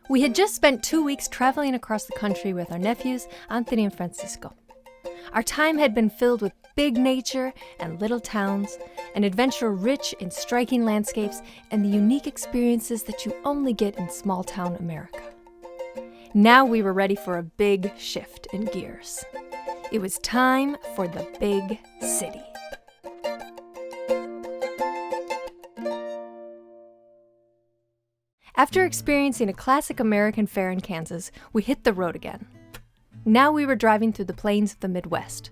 We had just spent 2 weeks traveling across the country with our nephews, Anthony and Francisco. Our time had been filled with big nature and little towns, an adventure rich in striking landscapes and the unique experiences that you only get in small-town America. Now we were ready for a big shift in gears. It was time for the big city. After experiencing a classic American fair in Kansas, we hit the road again. Now we were driving through the plains of the Midwest.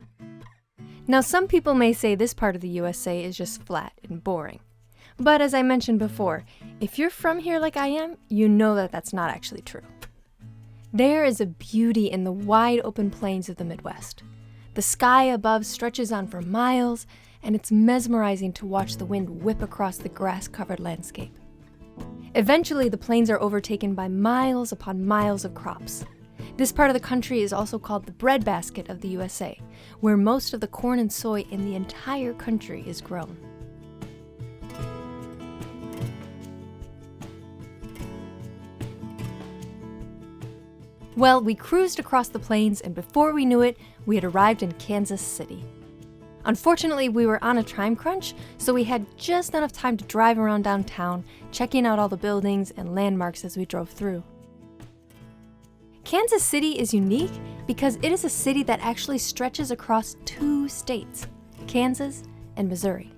Now some people may say this part of the USA is just flat and boring. But as I mentioned before, if you're from here like I am, you know that that's not actually true. There is a beauty in the wide open plains of the Midwest. The sky above stretches on for miles, and it's mesmerizing to watch the wind whip across the grass-covered landscape. Eventually, the plains are overtaken by miles upon miles of crops. This part of the country is also called the breadbasket of the USA, where most of the corn and soy in the entire country is grown. Well, we cruised across the plains, and before we knew it, we had arrived in Kansas City. Unfortunately, we were on a time crunch, so we had just enough time to drive around downtown, checking out all the buildings and landmarks as we drove through. Kansas City is unique because it is a city that actually stretches across 2 states, Kansas and Missouri.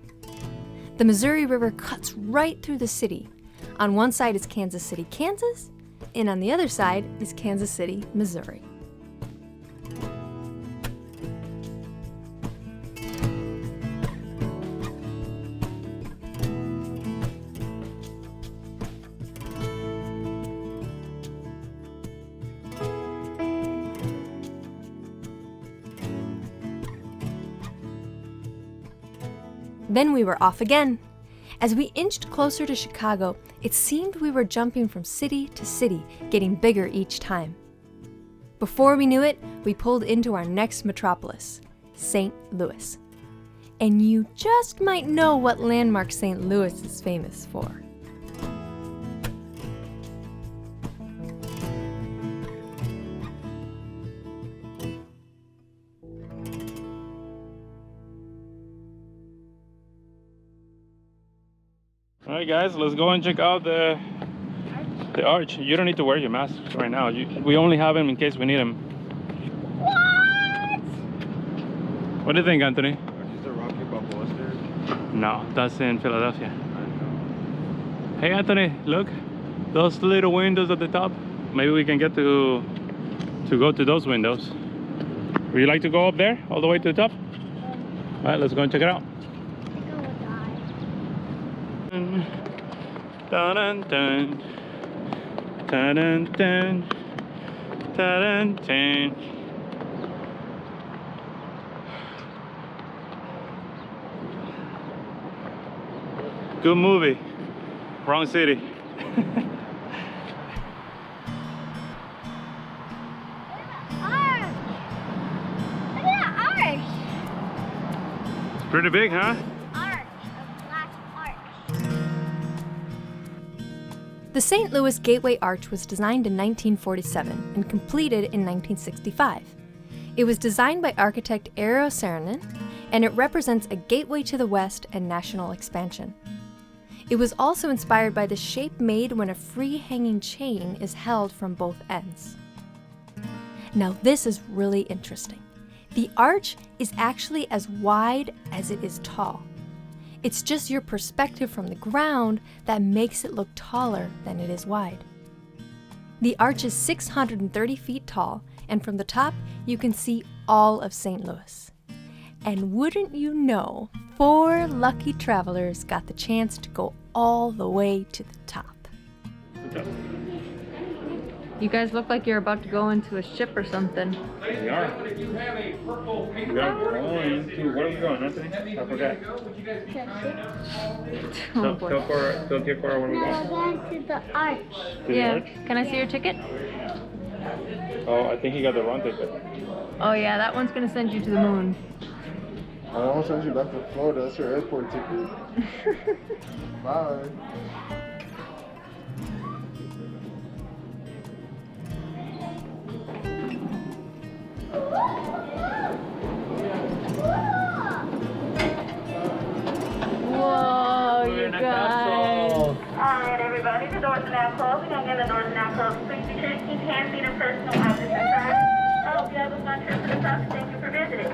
The Missouri River cuts right through the city. On one side is Kansas City, Kansas, and on the other side is Kansas City, Missouri. Then we were off again. As we inched closer to Chicago, it seemed we were jumping from city to city, getting bigger each time. Before we knew it, we pulled into our next metropolis, St. Louis. And you just might know what landmark St. Louis is famous for. All right, guys, let's go and check out the arch. You don't need to wear your mask right now. We only have them in case we need them. What? What do you think, Anthony? Is the Rocky Balboa stairs? No, that's in Philadelphia. Hey, Anthony, look. Those little windows at the top. Maybe we can get to go to those windows. Would you like to go up there, all the way to the top? All right, let's go and check it out. Dun dun dun dun dun dun dun dun. Good movie. Wrong city. Arch! Look at that arch! It's pretty big, huh? The St. Louis Gateway Arch was designed in 1947 and completed in 1965. It was designed by architect Eero Saarinen, and it represents a gateway to the West and national expansion. It was also inspired by the shape made when a free-hanging chain is held from both ends. Now this is really interesting. The arch is actually as wide as it is tall. It's just your perspective from the ground that makes it look taller than it is wide. The arch is 630 feet tall, and from the top, you can see all of St. Louis. And wouldn't you know, 4 lucky travelers got the chance to go all the way to the top. You guys look like you're about to go into a ship or something. We are. We are going to, where are we going, Anthony? I forgot. Oh, boy. Tell Cora where we're going. We're going to the arch. To the Yeah. arch? Can I see your ticket? Oh, I think he got the wrong ticket. Oh yeah, that one's gonna send you to the moon. I almost sent you back to Florida. That's your airport ticket. Bye. closing again, the doors are now closed. Please be sure to keep hands, feet, and personal objects inside. I hope you have a fun trip to the top. Thank you for visiting.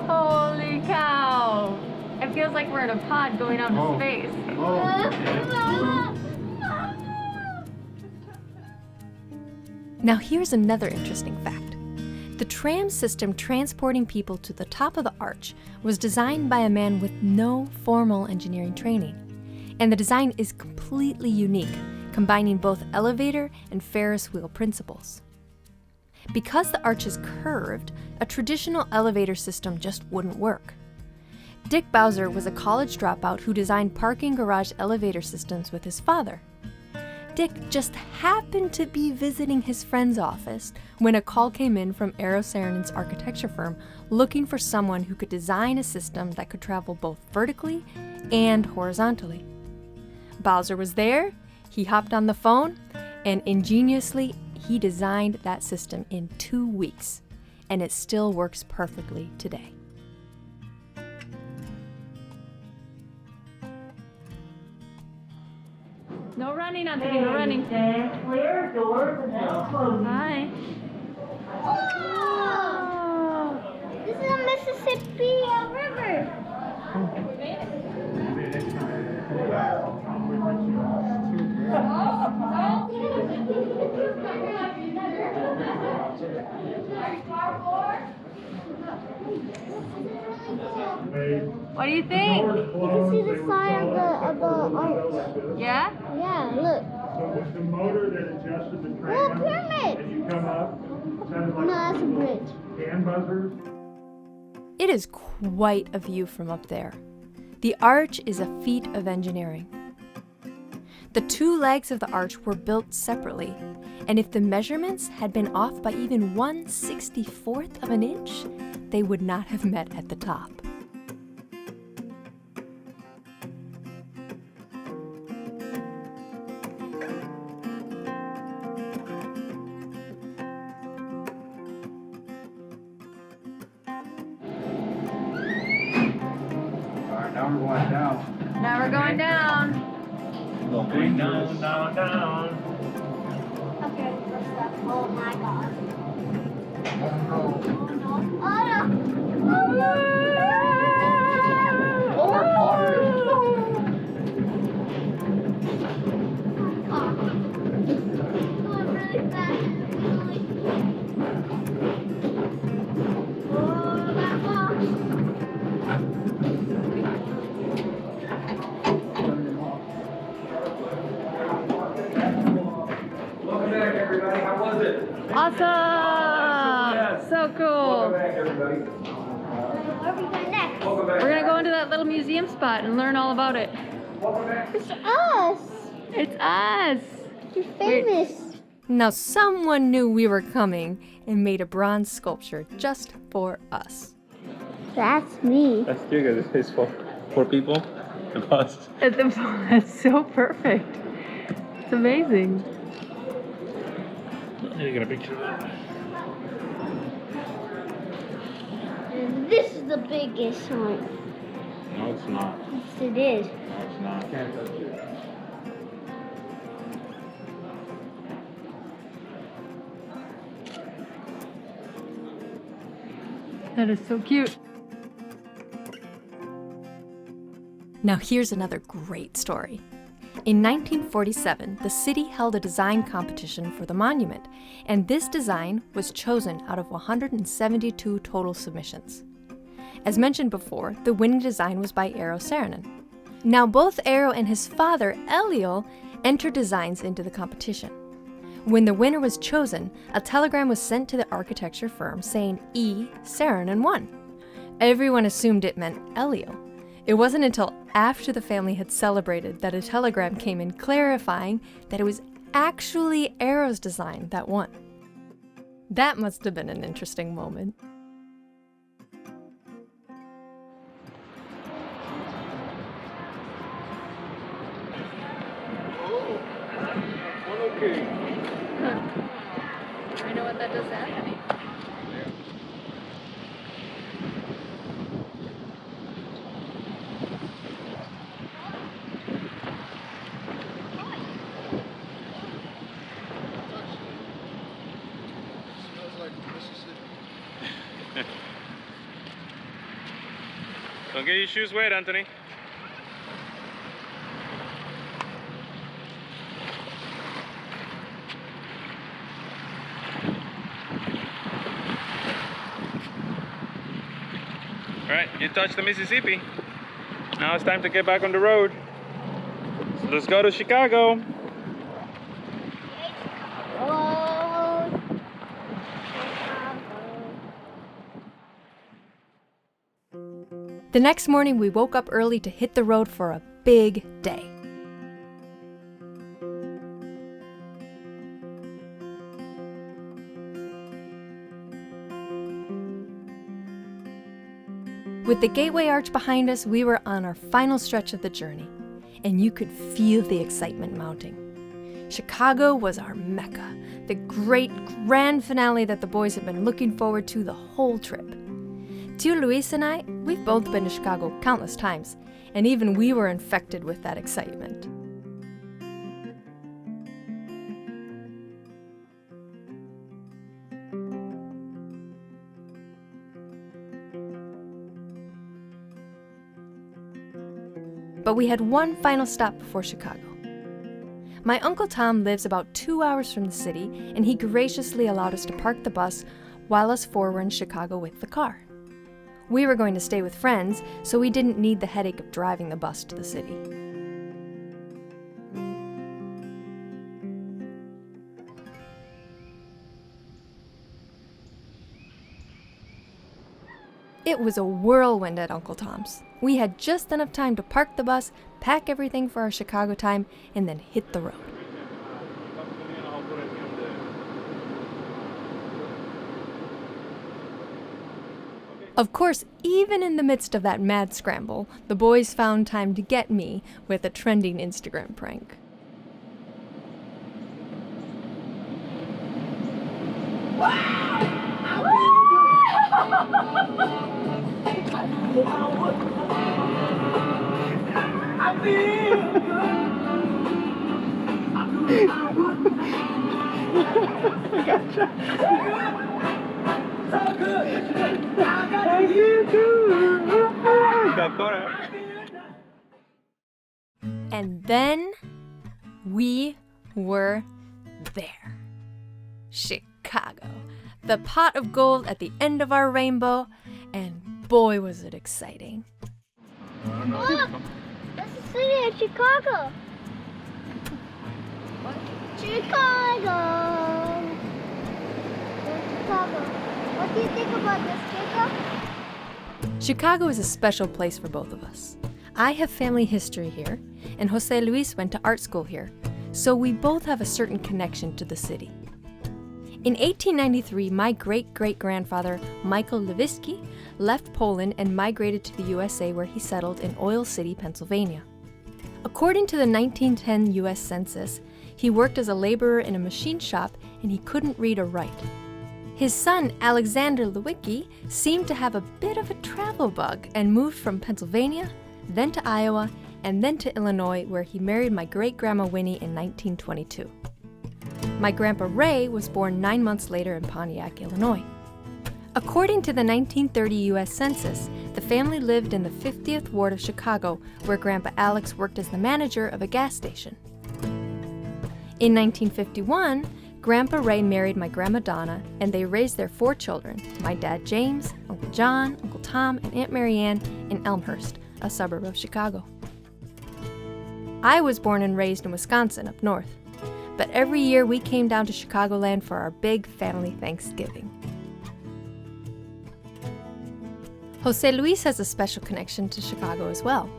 Holy cow! It feels like we're in a pod going out into space. Now here's another interesting fact. The tram system transporting people to the top of the arch was designed by a man with no formal engineering training. And the design is completely unique, combining both elevator and Ferris wheel principles. Because the arch is curved, a traditional elevator system just wouldn't work. Dick Bowser was a college dropout who designed parking garage elevator systems with his father. Dick just happened to be visiting his friend's office when a call came in from Eero Saarinen's architecture firm looking for someone who could design a system that could travel both vertically and horizontally. Bowser was there, he hopped on the phone, and ingeniously, he designed that system in 2 weeks, and it still works perfectly today. No running, Anthony, no running. Clear, doors are now closing. Hi. Oh, this is a Mississippi River. What do you think? You can see the side of the arch. Yeah? Yeah, look. So with the motor that adjusted the Oh, tram, pyramid! and you come up, sounded No, like that's a bridge. hand buzzers. It is quite a view from up there. The arch is a feat of engineering. The 2 legs of the arch were built separately, and if the measurements had been off by even 1/64th of an inch, they would not have met at the top. Now we're going down. Now we're going down. Going down, down, down. Okay, first step. Oh my god. Oh no. Going really fast. Oh, that box. Welcome back, everybody. How was it? Awesome! So cool. Welcome back, everybody. Where are we going next? Welcome back. We're gonna go into that little museum spot and learn all about it. Welcome back. It's us. It's us! You're famous. Now someone knew we were coming and made a bronze sculpture just for us. That's me. That's cute because it's for people. The bus. That's so perfect. It's amazing. I need to get a picture of that. And this is the biggest one. No, it's not. Yes, it is. No, it's not. Can't touch it. That is so cute. Now here's another great story. In 1947, the city held a design competition for the monument, and this design was chosen out of 172 total submissions. As mentioned before, the winning design was by Eero Saarinen. Now both Eero and his father, Elio, entered designs into the competition. When the winner was chosen, a telegram was sent to the architecture firm saying E. Saarinen won. Everyone assumed it meant Elio. It wasn't until after the family had celebrated that a telegram came in clarifying that it was actually Eero's design that won. That must have been an interesting moment. I know what that does to Anthony. Don't get your shoes wet, Anthony. All right, you touched the Mississippi. Now it's time to get back on the road. So let's go to Chicago. The next morning, we woke up early to hit the road for a big day. With the Gateway Arch behind us, we were on our final stretch of the journey, and you could feel the excitement mounting. Chicago was our Mecca, the great grand finale that the boys had been looking forward to the whole trip. Tio Luis and I, we've both been to Chicago countless times, and even we were infected with that excitement. But we had one final stop before Chicago. My Uncle Tom lives about 2 hours from the city, and he graciously allowed us to park the bus while us four were in Chicago with the car. We were going to stay with friends, so we didn't need the headache of driving the bus to the city. It was a whirlwind at Uncle Tom's. We had just enough time to park the bus, pack everything for our Chicago time, and then hit the road. Of course, even in the midst of that mad scramble, the boys found time to get me with a trending Instagram prank. And then we were there. Chicago. The pot of gold at the end of our rainbow, and boy was it exciting. Look! That's the city of Chicago! Chicago! Chicago. What do you think about this, Jacob? Chicago is a special place for both of us. I have family history here, and José Luis went to art school here, so we both have a certain connection to the city. In 1893, my great-great-grandfather, Michael Lewicki, left Poland and migrated to the USA, where he settled in Oil City, Pennsylvania. According to the 1910 U.S. Census, he worked as a laborer in a machine shop and he couldn't read or write. His son, Alexander Lewicki, seemed to have a bit of a travel bug and moved from Pennsylvania, then to Iowa, and then to Illinois, where he married my great-grandma Winnie in 1922. My grandpa Ray was born 9 months later in Pontiac, Illinois. According to the 1930 U.S. Census, the family lived in the 50th ward of Chicago, where Grandpa Alex worked as the manager of a gas station. In 1951, Grandpa Ray married my Grandma Donna, and they raised their 4 children, my dad James, Uncle John, Uncle Tom, and Aunt Mary Ann in Elmhurst, a suburb of Chicago. I was born and raised in Wisconsin, up north, but every year we came down to Chicagoland for our big family Thanksgiving. José Luis has a special connection to Chicago as well.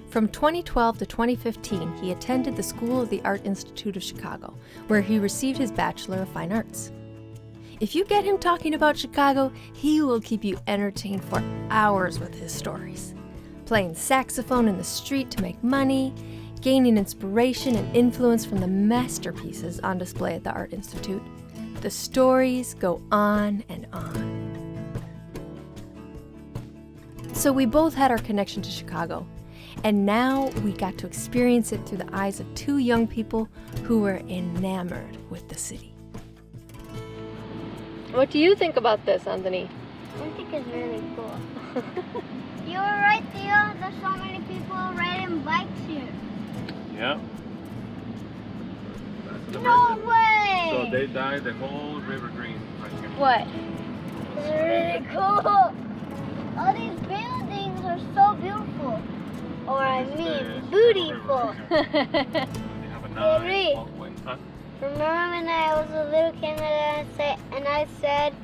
From 2012 to 2015, he attended the School of the Art Institute of Chicago, where he received his Bachelor of Fine Arts. If you get him talking about Chicago, he will keep you entertained for hours with his stories. Playing saxophone in the street to make money, gaining inspiration and influence from the masterpieces on display at the Art Institute. The stories go on and on. So we both had our connection to Chicago, and now we got to experience it through the eyes of 2 young people who were enamored with the city. What do you think about this, Anthony? I think it's really cool. You were right, Theo. There's so many people riding bikes here. Yeah. No way! So they dyed the whole river green right here. What? It's really cool. All these buildings are so beautiful. Or I mean, beautiful. They have a nice walkway. Huh? Remember when I was a little kid and I said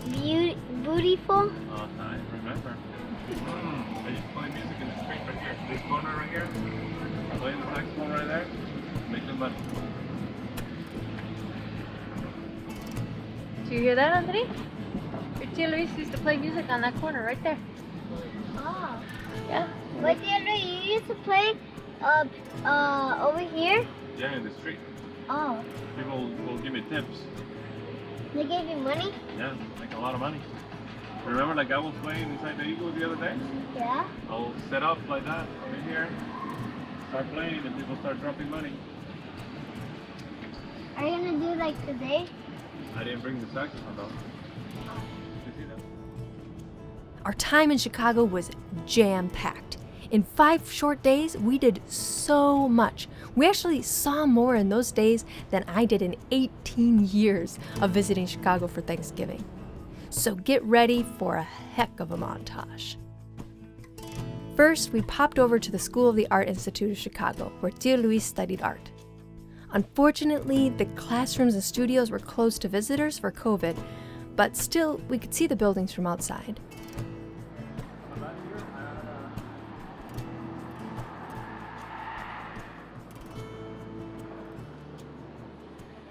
beautiful? Oh, I remember. I used to play music in the street right here. This corner right here. Playing the saxophone right there. Making money. Did you hear that, Anthony? José Luis used to play music on that corner right there. Oh. Yeah. But you used to play over here? Yeah, in the street. Oh. People will give me tips. They gave you money? Yeah, make a lot of money. Remember, like I was playing inside the Eagle the other day? Yeah. I'll set up like that over here, start playing, and people start dropping money. Are you gonna do like today? I didn't bring the saxophone though. You see that? Our time in Chicago was jam-packed. In 5 short days, we did so much. We actually saw more in those days than I did in 18 years of visiting Chicago for Thanksgiving. So get ready for a heck of a montage. First, we popped over to the School of the Art Institute of Chicago, where José Luis studied art. Unfortunately, the classrooms and studios were closed to visitors for COVID, but still, we could see the buildings from outside.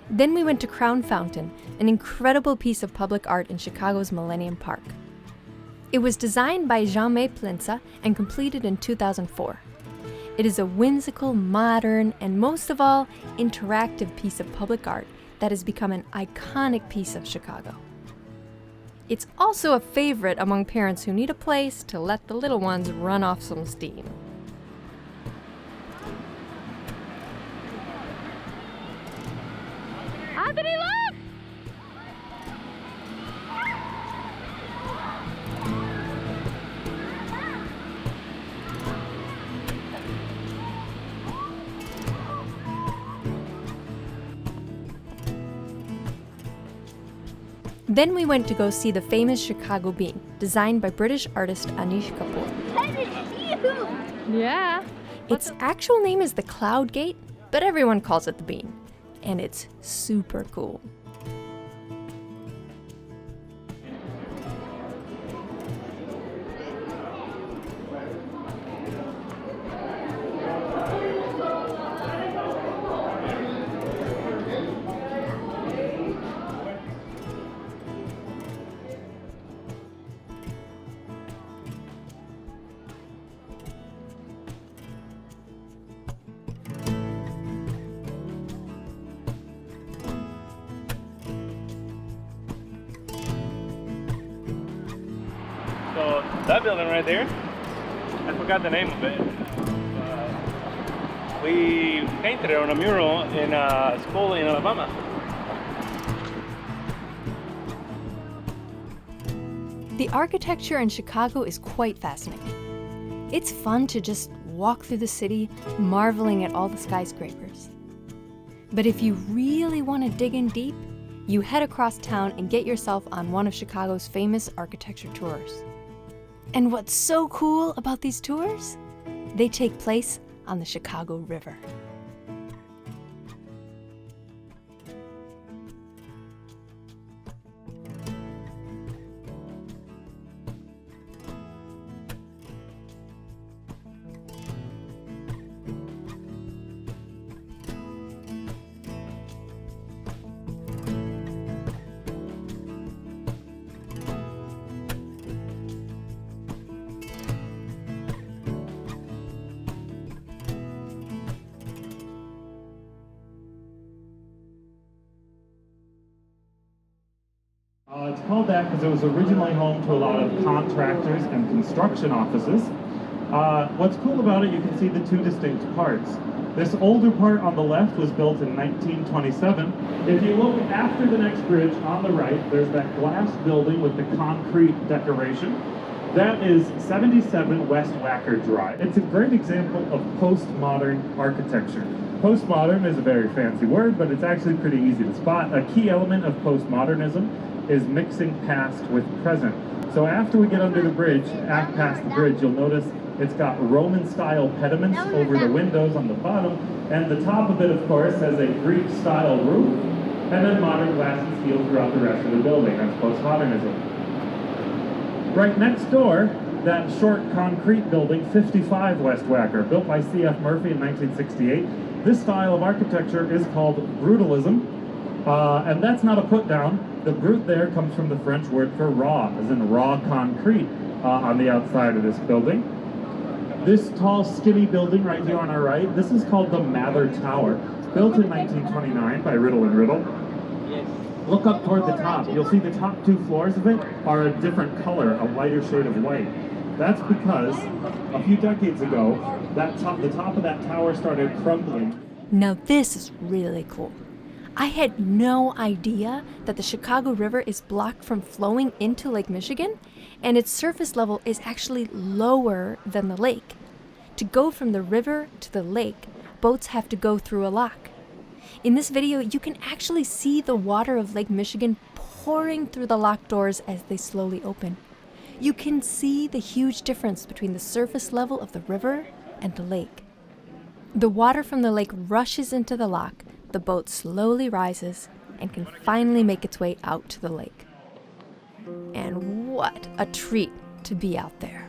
Then we went to Crown Fountain, an incredible piece of public art in Chicago's Millennium Park. It was designed by Jaume Plensa and completed in 2004. It is a whimsical, modern, and most of all, interactive piece of public art that has become an iconic piece of Chicago. It's also a favorite among parents who need a place to let the little ones run off some steam. Anthony, look! Then we went to go see the famous Chicago bean, designed by British artist Anish Kapoor. That is huge! Yeah. Its actual name is the Cloud Gate, but everyone calls it the bean. And it's super cool. So that building right there, I forgot the name of it. We painted it on a mural in a school in Alabama. The architecture in Chicago is quite fascinating. It's fun to just walk through the city, marveling at all the skyscrapers. But if you really want to dig in deep, you head across town and get yourself on one of Chicago's famous architecture tours. And what's so cool about these tours? They take place on the Chicago River. It's called that because it was originally home to a lot of contractors and construction offices. What's cool about it, you can see the two distinct parts. This older part on the left was built in 1927. If you look after the next bridge on the right, there's that glass building with the concrete decoration. That is 77 West Wacker Drive. It's a great example of postmodern architecture. Postmodern is a very fancy word, but it's actually pretty easy to spot. A key element of postmodernism is mixing past with present. So after we get under the bridge, past the bridge, you'll notice it's got Roman-style pediments over the windows on the bottom, and the top of it, of course, has a Greek-style roof, and then modern glass and steel throughout the rest of the building. That's postmodernism. Right next door, that short concrete building, 55 West Wacker, built by C.F. Murphy in 1968. This style of architecture is called brutalism, and that's not a put-down. The brute there comes from the French word for raw, as in raw concrete on the outside of this building. This tall, skinny building right here on our right, this is called the Mather Tower, built in 1929 by Riddle and Riddle. Look up toward the top. You'll see the top two floors of it are a different color, a lighter shade of white. That's because a few decades ago, the top of that tower started crumbling. Now this is really cool. I had no idea that the Chicago River is blocked from flowing into Lake Michigan, and its surface level is actually lower than the lake. To go from the river to the lake, boats have to go through a lock. In this video, you can actually see the water of Lake Michigan pouring through the lock doors as they slowly open. You can see the huge difference between the surface level of the river and the lake. The water from the lake rushes into the lock, the boat slowly rises, and can finally make its way out to the lake. And what a treat to be out there.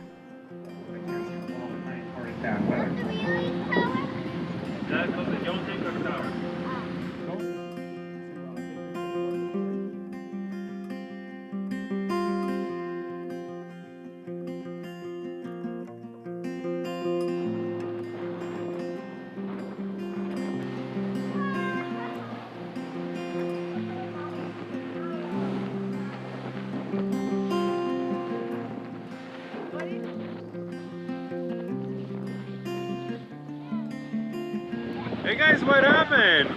Hey guys, what happened?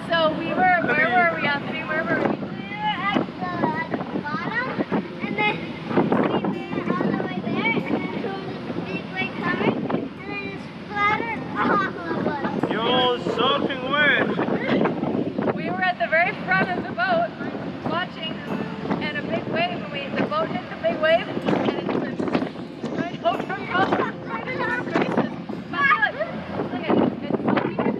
So where were we, Anthony? Where were we? We were at the bottom, and then we went all the way there, and then some big wave coming, and then it splattered off of us. You're soaking wet. We were at the very front of the boat watching, and a big wave, and the boat hit the big wave, and it went right over us, right in our faces. But look, look at it. It's soaking.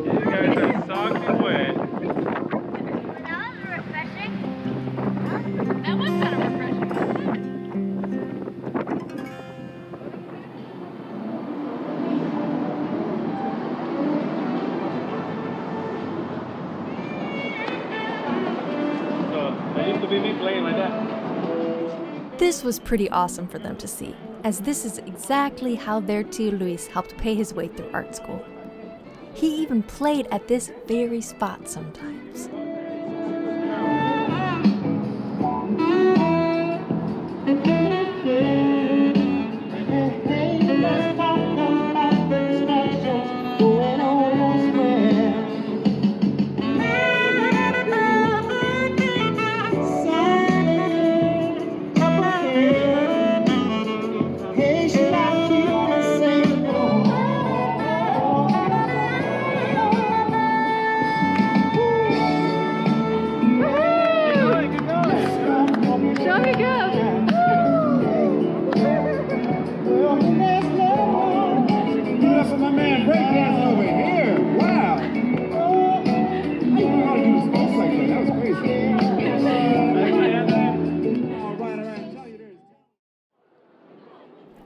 You guys are soaking wet. That was refreshing. That was kind of refreshing. So, that used to be me playing like that. This was pretty awesome for them to see, as this is exactly how their Tío Luis helped pay his way through art school. He even played at this very spot sometimes.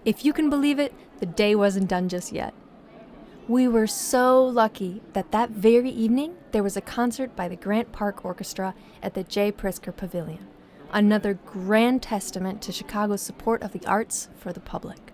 If you can believe it, the day wasn't done just yet. We were so lucky that that very evening there was a concert by the Grant Park Orchestra at the J. Prisker Pavilion, another grand testament to Chicago's support of the arts for the public.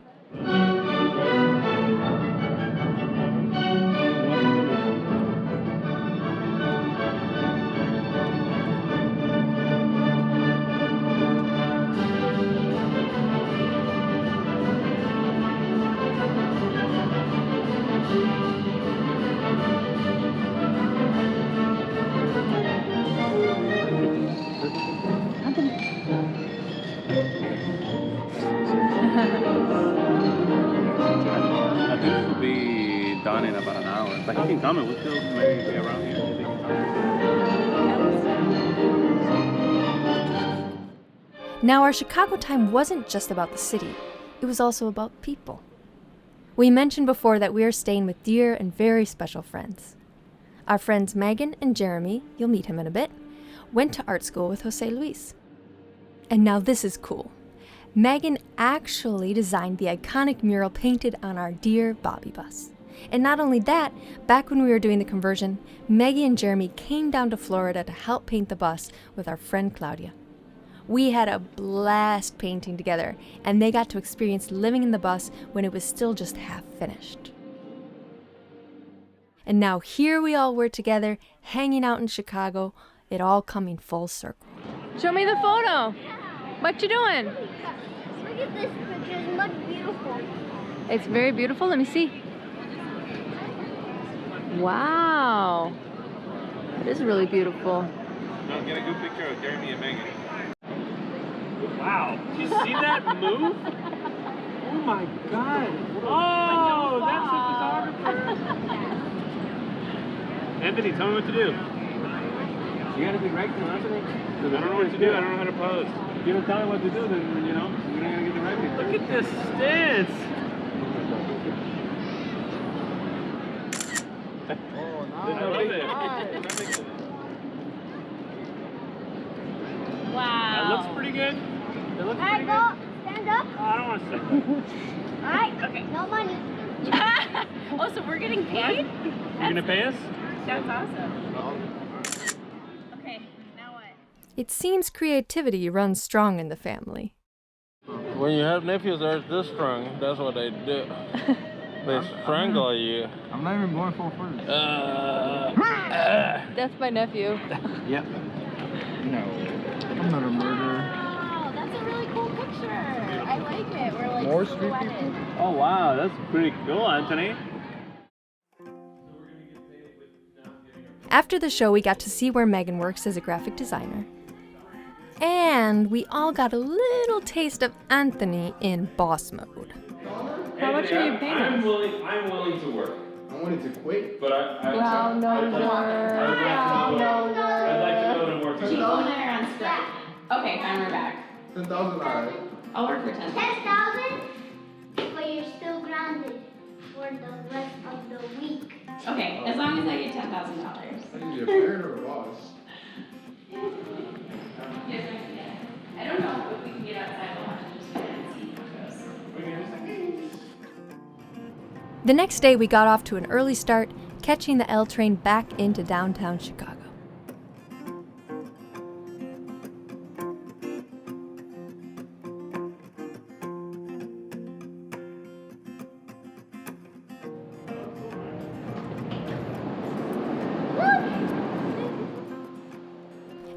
be done in about an hour. But he can come and we'll still maybe be around here. If he can come. Now, our Chicago time wasn't just about the city, it was also about people. We mentioned before that we are staying with dear and very special friends. Our friends Megan and Jeremy, you'll meet him in a bit, went to art school with José Luis. And now this is cool. Megan actually designed the iconic mural painted on our dear Bobby bus. And not only that, back when we were doing the conversion, Maggie and Jeremy came down to Florida to help paint the bus with our friend Claudia. We had a blast painting together, and they got to experience living in the bus when it was still just half finished. And now here we all were together, hanging out in Chicago, it all coming full circle. Show me the photo. What you doing? Look at this picture, it looks beautiful. It's very beautiful. Let me see. Wow. It is really beautiful. Now get a good picture of Jeremy and Megan. Wow, did you see that move? Oh my god. Oh, that's a photographer. Anthony, tell me what to do. You gotta be right to Anthony. I don't know what to do, I don't know how to pose. If you don't tell me what to do, then, you know, we're not gonna get the right picture. Look at this stance. Oh, nice. I love it. Wow. That looks pretty good. It looks Alright, pretty go. good. Stand up. Oh, I don't want to sit. Alright, okay. No money. Oh, so we're getting paid? You gonna pay us? That's awesome. Okay, now what? It seems creativity runs strong in the family. When you have nephews that are this strong, that's what they do. They strangle you. I'm not even going full first. That's my nephew. Yep. No. I'm not a murderer. Wow, that's a really cool picture. I like it. We're like More street silhouetted. people? Oh wow, that's pretty cool, Anthony. After the show, we got to see where Megan works as a graphic designer. And we all got a little taste of Anthony in boss mode. How much are you paying? I'm willing to work. I wanted to quit. But Brown noser. I'd like to know that I'm working. Chico and I are on strike. Okay, fine, we're back. 10,000 alright. I'll work for 10. 10,000, but you're still grounded for the rest of the week. Okay, as long as I get $10,000. I can be a parent or a boss. Yes, I don't know if we can get outside a lot and just and see how it goes. The next day, we got off to an early start, catching the L train back into downtown Chicago.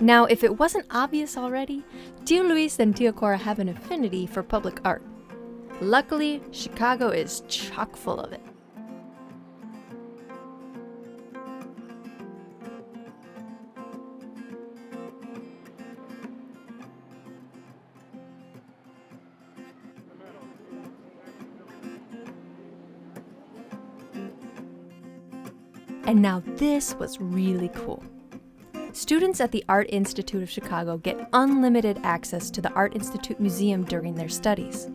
Now, if it wasn't obvious already, Tio Luis and Tia Cora have an affinity for public art. Luckily, Chicago is chock full of it. And now this was really cool. Students at the Art Institute of Chicago get unlimited access to the Art Institute Museum during their studies.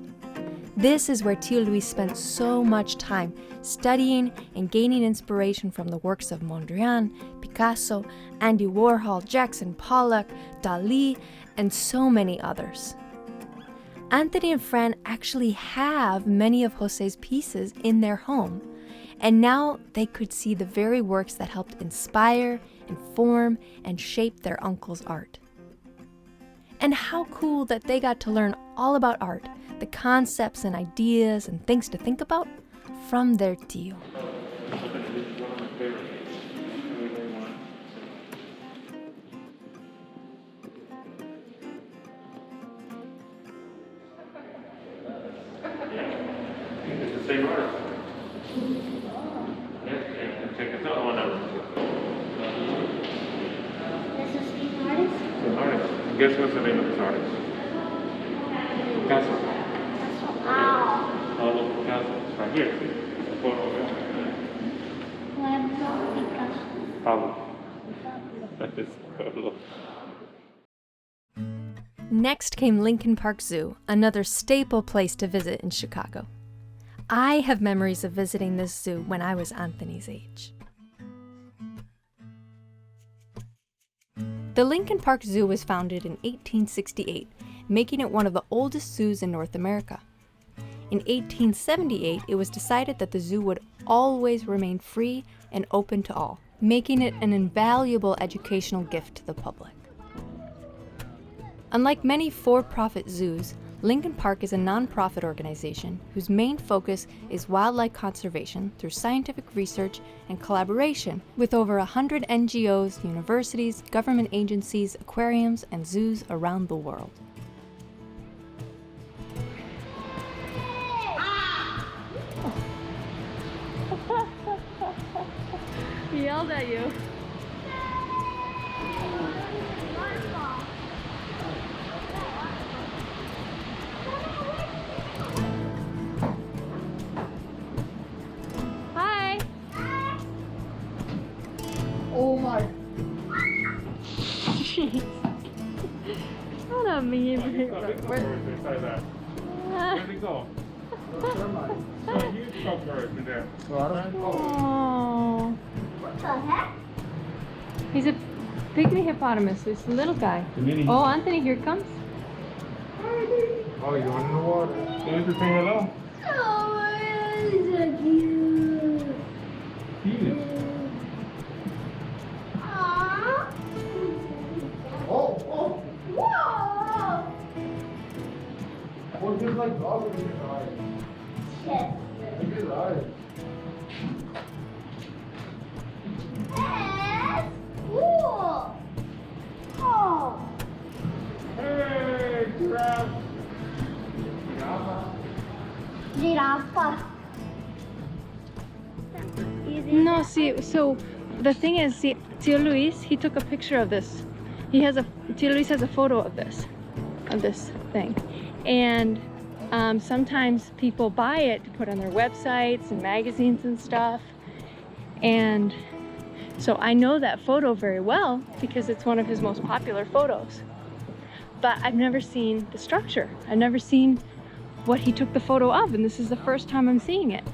This is where Tio Luis spent so much time studying and gaining inspiration from the works of Mondrian, Picasso, Andy Warhol, Jackson Pollock, Dali, and so many others. Anthony and Fran actually have many of José's pieces in their home, and now they could see the very works that helped inspire, inform, and shape their uncle's art. And how cool that they got to learn all about art, the concepts and ideas and things to think about from their tio. It's the same artist. Yeah, check this out. This is the artist. The artist. Guess what's the name of this artist? Picasso. Wow. Pablo Picasso. It's right here. Pablo. That is Pablo. Next came Lincoln Park Zoo, another staple place to visit in Chicago. I have memories of visiting this zoo when I was Anthony's age. The Lincoln Park Zoo was founded in 1868, making it one of the oldest zoos in North America. In 1878, it was decided that the zoo would always remain free and open to all, making it an invaluable educational gift to the public. Unlike many for-profit zoos, Lincoln Park is a non-profit organization whose main focus is wildlife conservation through scientific research and collaboration with over 100 NGOs, universities, government agencies, aquariums, and zoos around the world. He yelled at you. Hi. Oh my. Jeez. What a mean Where'd he go? So huge cockroach in there. Oh. What the heck? He's a pygmy hippopotamus. He's a little guy. Oh, Anthony, here it comes. Oh, you're going in the water. Can you say hello? Oh, it's so cute. Cute. Aww. Oh, Whoa. oh, just like dog with his eyes. Yes. Look at his eyes. That's cool. Oh. Hey, giraffe. Giraffe. No, see, so the thing is, see, Tio Luis, he took a picture of this. Tio Luis has a photo of this thing. And sometimes people buy it to put on their websites and magazines and stuff. And so I know that photo very well because it's one of his most popular photos. But I've never seen the structure. I've never seen what he took the photo of, and this is the first time I'm seeing it.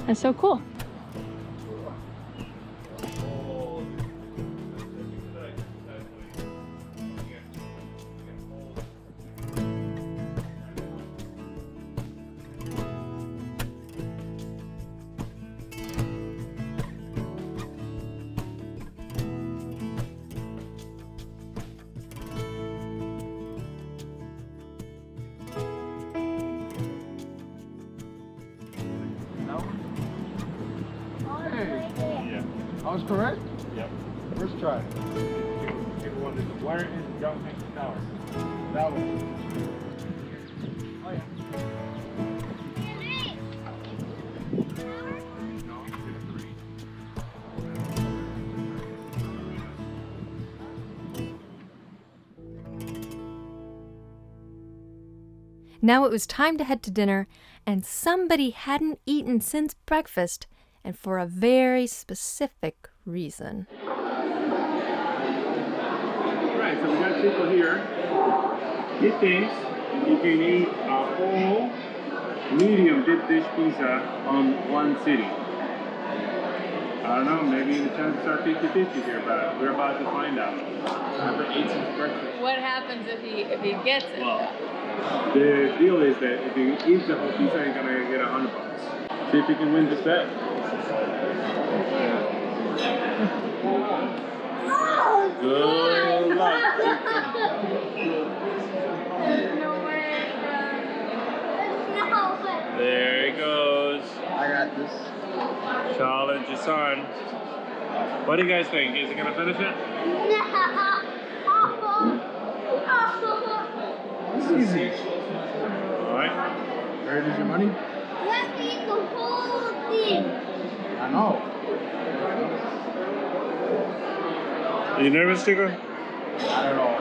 That's so cool. I was correct? Yep. First try. It was the wire is jump next to tower. That one. Oh, yeah. Now it was time to head to dinner, and somebody hadn't eaten since breakfast, and for a very specific reason. Right, so we got people here. He thinks you can eat a whole medium deep dish pizza on one sitting. I don't know, maybe the chances are 50-50 here, but we're about to find out. After 8 since breakfast. What happens if he gets it? Well, the deal is that if he eats the whole pizza, he's gonna get $100. See if he can win this bet. Good luck. No way. There he goes. I got this. Charlotte, your son. What do you guys think? Is he gonna finish it? It's easy. Alright. Where is your money? Let me eat the whole thing. I know. Are you nervous, Chico? Not at all.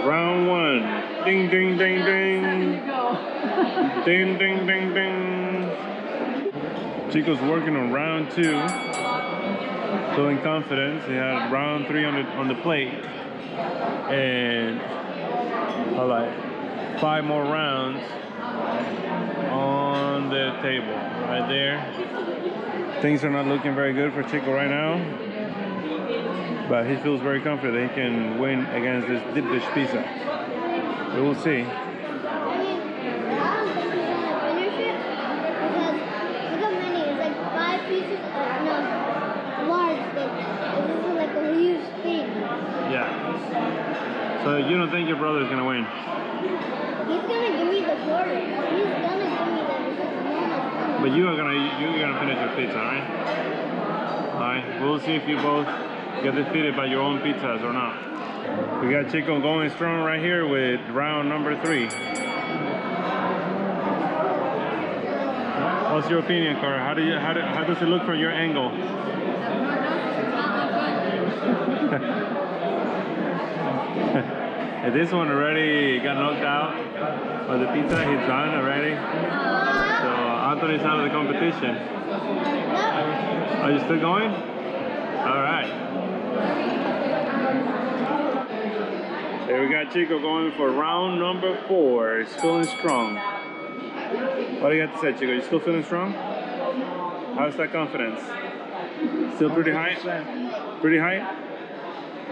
Round one. Ding, ding, ding, ding. Ding, ding, ding, ding. Chico's working on round 2. Feeling confident. He had round 3 on the plate. And like 5 more rounds on the table right there. Things are not looking very good for Chico right now, but he feels very confident that he can win against this deep dish pizza. We will see. Yeah. So you don't think your brother is gonna win? He's gonna give me the quarter. He's gonna give me that. But you're gonna finish your pizza, right? Alright, we'll see if you both get defeated by your own pizzas or not. We got Chico going strong right here with round number 3. What's your opinion, Cora? How does it look from your angle? This one already got knocked out by the pizza. He's done already. So Anthony's out of the competition. Are you still going? All right. There we got Chico going for round number 4. He's feeling strong. What do you have to say, Chico? You still feeling strong? How's that confidence? Still pretty high? Pretty high?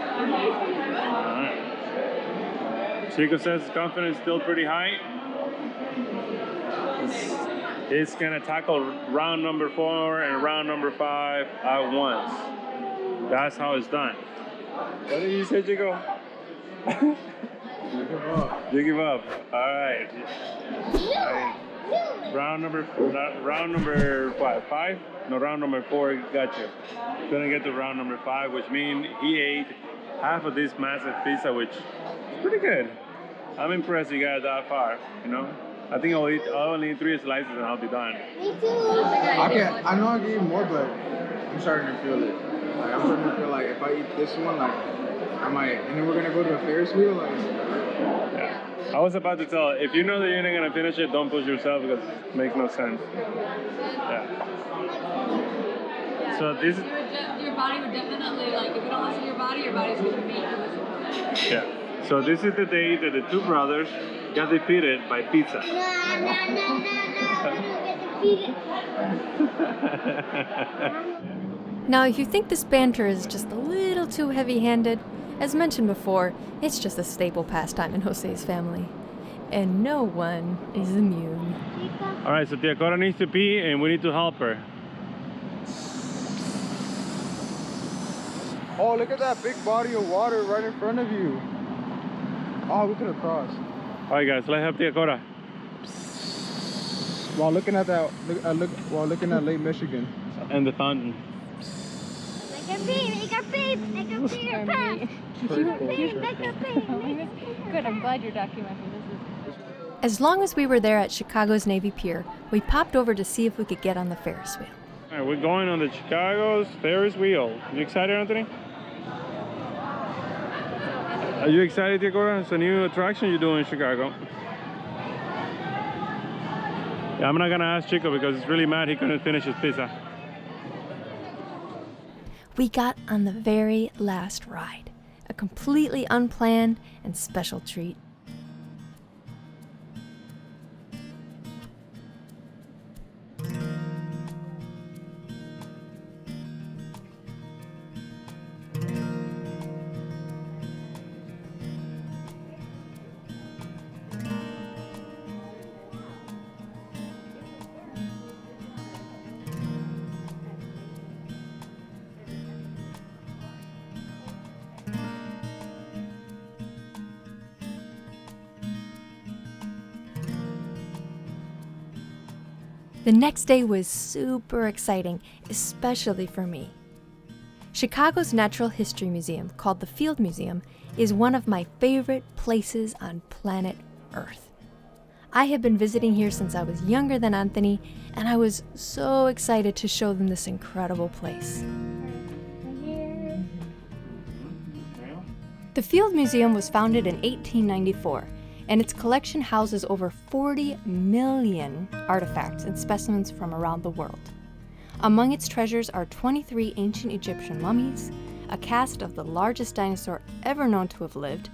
All right. Chico says his confidence is still pretty high. He's gonna tackle round number 4 and round number 5 at once. That's how it's done. What did you say, Chico? You give up. You give up. All right. Round number 5? No, round number 4 got you. Gonna get to round number 5, which means he ate half of this massive pizza, which is pretty good. I'm impressed you got that far, you know? I think I'll only eat 3 slices and I'll be done. Me too. I know I can eat more, but I'm starting to feel it. Like, I'm starting to feel like if I eat this one, like, I might, and then we're gonna go to a Ferris wheel, like. Yeah. I was about to tell, if you know that you're not gonna finish it, don't push yourself because it makes no sense. Yeah. So this is... Your body would definitely, like, if you don't listen to your body's gonna make you listen to it. Yeah. So this is the day that the 2 brothers got defeated by pizza. No, we don't get defeated. Now, if you think this banter is just a little too heavy-handed, as mentioned before, it's just a staple pastime in Jose's family. And no one is immune. All right, so Tia Cora needs to pee and we need to help her. Oh, look at that big body of water right in front of you. Oh, we could have crossed. All right, guys, let's help Tia Cora. While looking at that, while looking at Lake Michigan. And the fountain. Make her pee, make her pee, make her pee her pants. Make her pee. Good, I'm glad you're documenting this. As long as we were there at Chicago's Navy Pier, we popped over to see if we could get on the Ferris wheel. All right, we're going on the Chicago's Ferris wheel. You excited, Anthony? Are you excited, Tia Cora? It's a new attraction you're doing in Chicago. Yeah, I'm not gonna ask Chico because he's really mad he couldn't finish his pizza. We got on the very last ride, a completely unplanned and special treat. The next day was super exciting, especially for me. Chicago's Natural History Museum, called the Field Museum, is one of my favorite places on planet Earth. I have been visiting here since I was younger than Anthony, and I was so excited to show them this incredible place. The Field Museum was founded in 1894. and its collection houses over 40 million artifacts and specimens from around the world. Among its treasures are 23 ancient Egyptian mummies, a cast of the largest dinosaur ever known to have lived,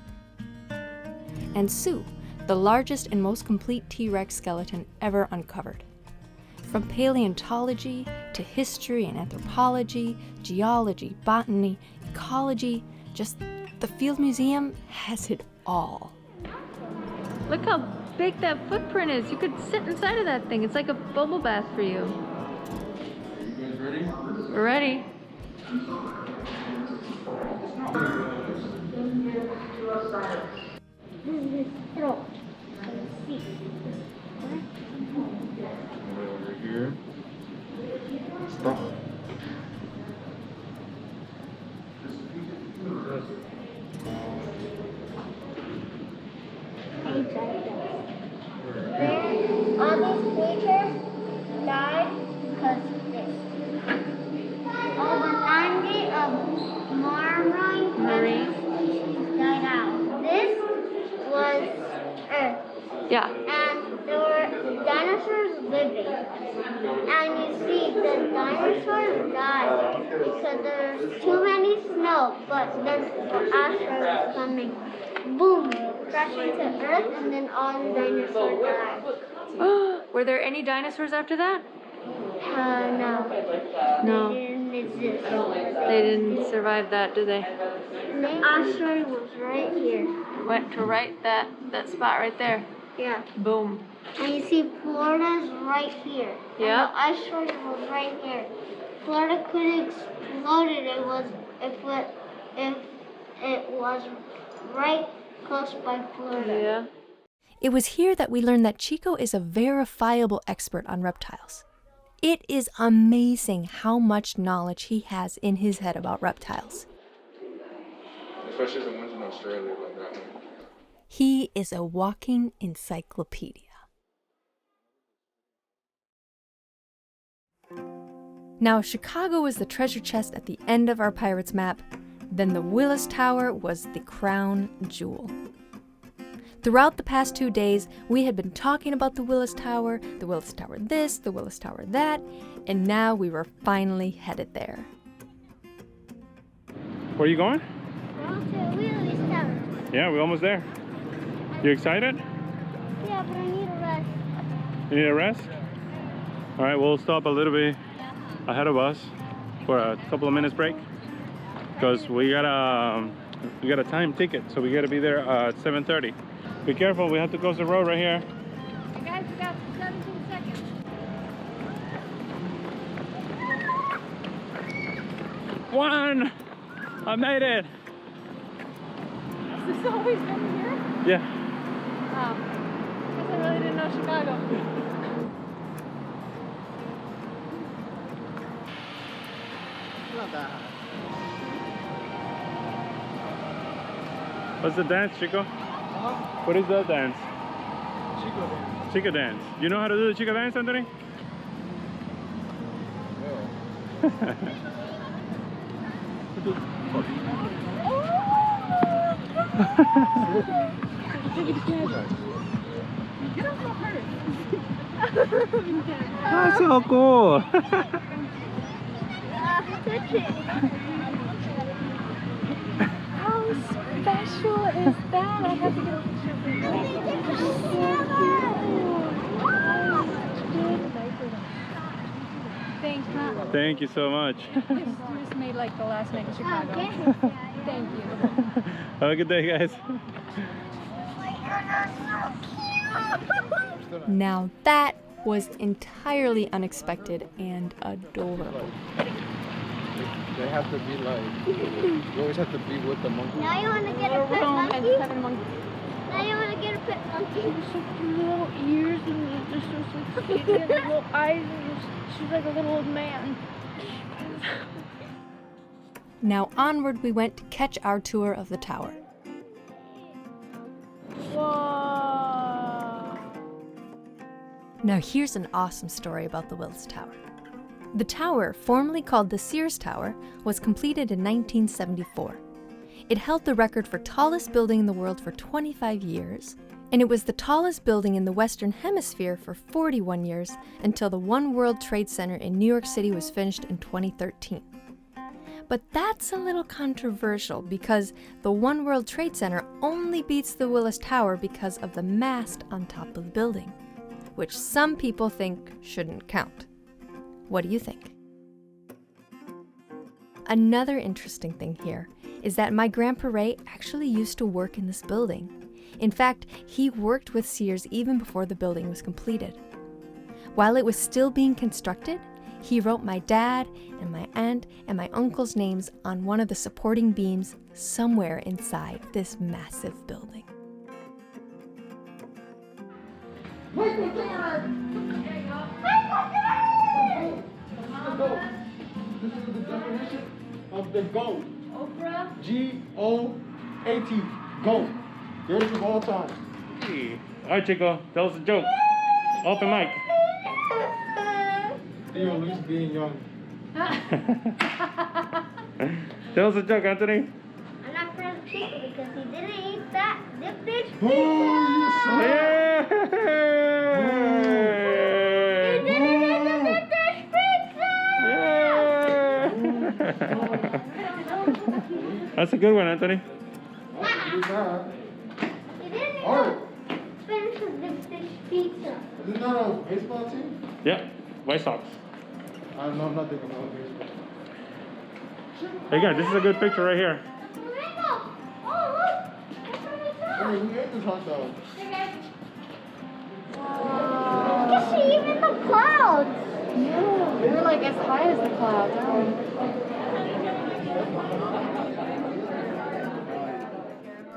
and Sue, the largest and most complete T-Rex skeleton ever uncovered. From paleontology to history and anthropology, geology, botany, ecology, just the Field Museum has it all. Look how big that footprint is. You could sit inside of that thing. It's like a bubble bath for you. Are you guys ready? We're ready. Over here. Stop. All these creatures died because of this. Over 90 of marine species died out. This was Earth. Yeah. And there were dinosaurs living. And you see, the dinosaurs died because there's too many snow, but then the asteroid was coming. Boom! Crashing to Earth, and then all the dinosaurs died. Were there any dinosaurs after that? No. No. They didn't exist. They didn't survive that, did they? The asteroid was right here. Went to that spot right there. Yeah. Boom. And you see Florida's right here. Yeah. And the asteroid was right here. Florida could have exploded if it was right close by Florida. Yeah. It was here that we learned that Chico is a verifiable expert on reptiles. It is amazing how much knowledge he has in his head about reptiles. Especially the ones in Australia like that one. He is a walking encyclopedia. Now, Chicago was the treasure chest at the end of our pirates map. Then the Willis Tower was the crown jewel. Throughout the past 2 days, we had been talking about the Willis Tower this, the Willis Tower that, and now we were finally headed there. Where are you going? To Willis Tower. Yeah, we're almost there. You excited? Yeah, but I need a rest. You need a rest? All right, we'll stop a little bit ahead of us for a couple of minutes break because we got a time ticket, so we got to be there at 7:30. Be careful, we have to cross the road right here. Hey guys, we got 17 seconds. One! I made it! Has this always been here? Yeah. Wow. Guess I really didn't know Chicago. Not that high. What's the dance, Chico? What is that dance? Chico dance. Chico dance. You know how to do the Chico dance, Anthony? That's so cool. How special is that? I have to get a picture of Thanks, Matt. Thank you so much. You just made like the last night in Chicago. Thank you. Have a good day, guys. Now that was entirely unexpected and adorable. They have to be like, you always have to be with the monkey. Now you want to get a pet monkey? Now you want to get a pet monkey? Little ears and just so skinny and little eyes and she's like a little old man. Now onward we went to catch our tour of the tower. Whoa. Now here's an awesome story about the Willis Tower. The tower, formerly called the Sears Tower, was completed in 1974. It held the record for tallest building in the world for 25 years, And it was the tallest building in the Western Hemisphere for 41 years until the One World Trade Center in New York City was finished in 2013. But that's a little controversial because the One World Trade Center only beats the Willis Tower because of the mast on top of the building, which some people think shouldn't count. What do you think? Another interesting thing here is that my Grandpa Ray actually used to work in this building. In fact, he worked with Sears even before the building was completed. While it was still being constructed, he wrote my dad and my aunt and my uncle's names on one of the supporting beams somewhere inside this massive building. Michael Jordan! This is the definition of the GOAT. Oprah? G-O-A-T. GOAT. Greatest of all time. Hey. All right, Chico, tell us a joke. Open mic. Theo Luis being young. Tell us a joke, Anthony. I'm not proud of Chico because he didn't eat that dip dish pizza. Oh, yes, sir. He didn't eat the dip dish pizza. That's a good one, Anthony. He didn't finish the dip dish pizza. Isn't that a baseball team? Yeah, White Sox. I know nothing about baseball. Hey guys, this is a good picture right here. Hey, who made this hot dog? You can see even the clouds. Yeah, we were like as high as the clouds, aren't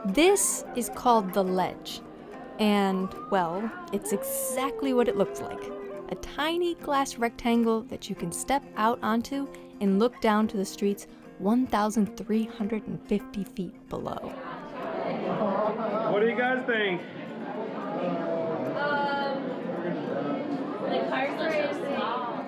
we? This is called the ledge. And, well, it's exactly what it looks like. A tiny glass rectangle that you can step out onto and look down to the streets 1,350 feet below. What do you guys think? The cars are so small.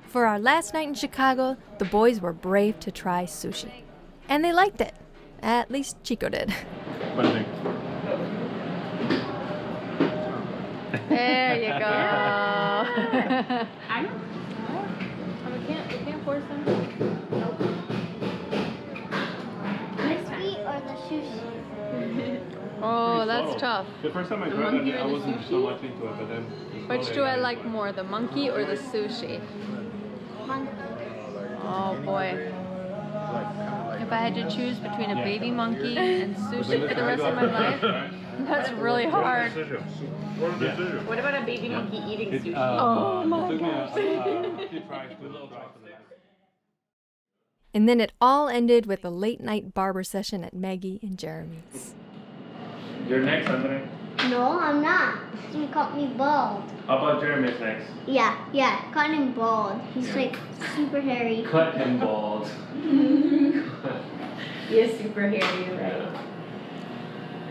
For our last night in Chicago, the boys were brave to try sushi. And they liked it. At least Chico did. What do you think? There you go. I don't We can't force them. Crispy or the sushi? Oh, that's tough. The first time I The tried monkey it, or I the wasn't sushi? so much into it, but then... Which do I like more, the monkey or the sushi? Monkey. Oh boy. If I had to choose between a baby monkey and sushi for the rest of my life, that's really hard. What about a baby monkey eating sushi? Oh my gosh. And then it all ended with a late night barber session at Maggie and Jeremy's. You're next, Anthony. No, I'm not. He cut me bald. How about Jeremy's next? Yeah, cut him bald. He's like super hairy. Cut him bald. He is super hairy, you're right.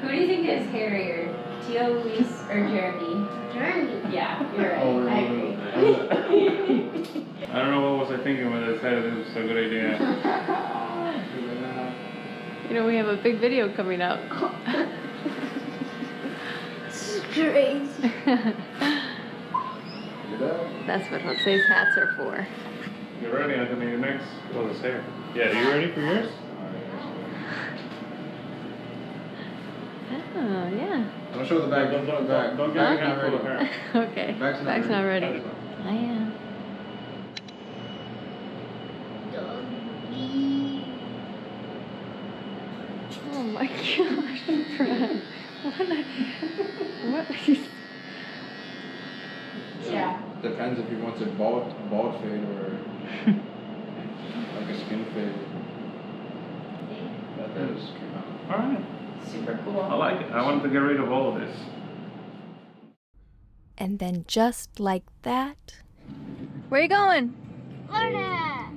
Who do you think is hairier? Tio, Luis, or Jeremy? Jeremy. Yeah, you're right. Oh, I agree. I don't know what was I thinking when I decided it was a good idea. You know, we have a big video coming up. Straight. That's what Jose's hats are for. You ready, Anthony? You're next. Well, it's hair. Yeah, are you ready for yours? Oh, yeah. Don't show the back. Don't show the back. Don't get me full of hair. Okay. Back's not ready. I am. Oh my gosh, Brad. What? Yeah. Depends if he wants a bald fade or like a skin fade. That is cute. Alright. Super cool. I like it. I wanted to get rid of all of this. And then just like that... Where you going? Florida.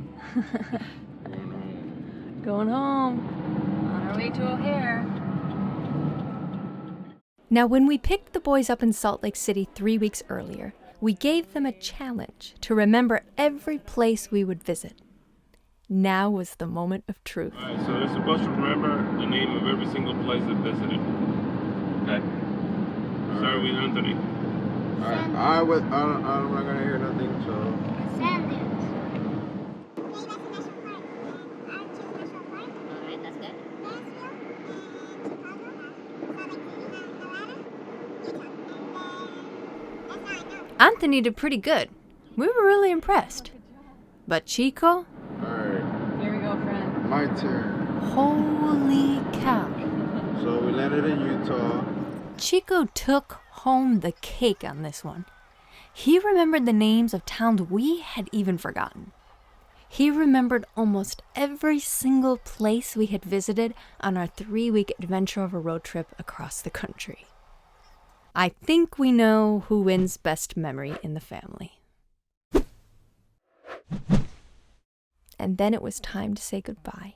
Going home. On our way to O'Hare. Now, when we picked the boys up in Salt Lake City 3 weeks earlier, We gave them a challenge to remember every place we would visit. Now was the moment of truth. Alright, so they're supposed to remember the name of every single place they visited. Okay. Start with Anthony. Alright, I'm not gonna hear nothing, so. Sand dunes. Alright, that's good. Anthony did pretty good. We were really impressed. But Chico? Alright. Here we go, friend. My turn. Holy cow. So we landed in Utah. Chico took home the cake on this one. He remembered the names of towns we had even forgotten. He remembered almost every single place we had visited on our 3-week adventure of a road trip across the country. I think we know who wins best memory in the family. And then it was time to say goodbye.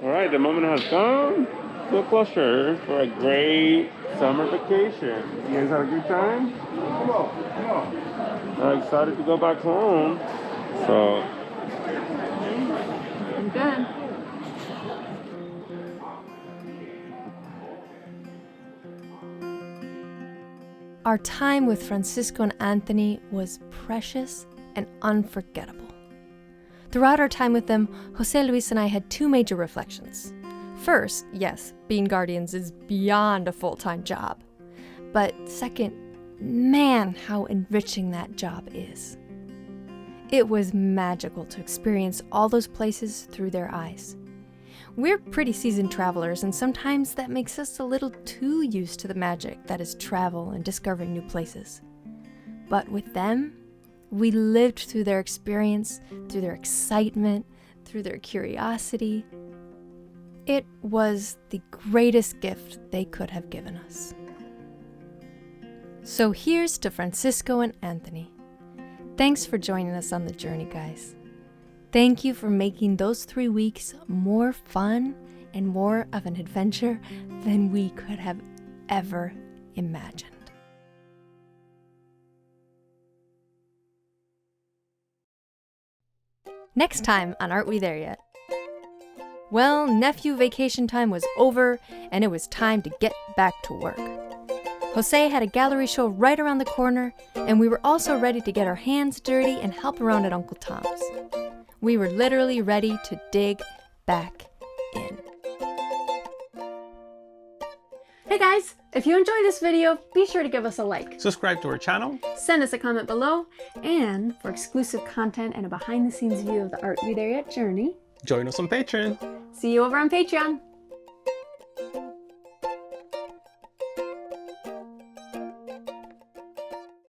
Alright, the moment has come to a closure for a great summer vacation. You guys had a good time? Come on. I'm excited to go back home. So, I'm good. Our time with Francisco and Anthony was precious and unforgettable. Throughout our time with them, José Luis and I had 2 major reflections. First, yes, being guardians is beyond a full-time job. But second, man, how enriching that job is. It was magical to experience all those places through their eyes. We're pretty seasoned travelers, and sometimes that makes us a little too used to the magic that is travel and discovering new places. But with them, we lived through their experience, through their excitement, through their curiosity. It was the greatest gift they could have given us. So here's to Francisco and Anthony. Thanks for joining us on the journey, guys. Thank you for making those 3 weeks more fun and more of an adventure than we could have ever imagined. Next time on Aren't We There Yet? Well, nephew vacation time was over, and it was time to get back to work. Jose had a gallery show right around the corner, and we were also ready to get our hands dirty and help around at Uncle Tom's. We were literally ready to dig back in. Hey guys, if you enjoyed this video, be sure to give us a like. Subscribe to our channel. Send us a comment below, and for exclusive content and a behind-the-scenes view of the Aren't We There Yet journey, Join us on Patreon. see you over on Patreon.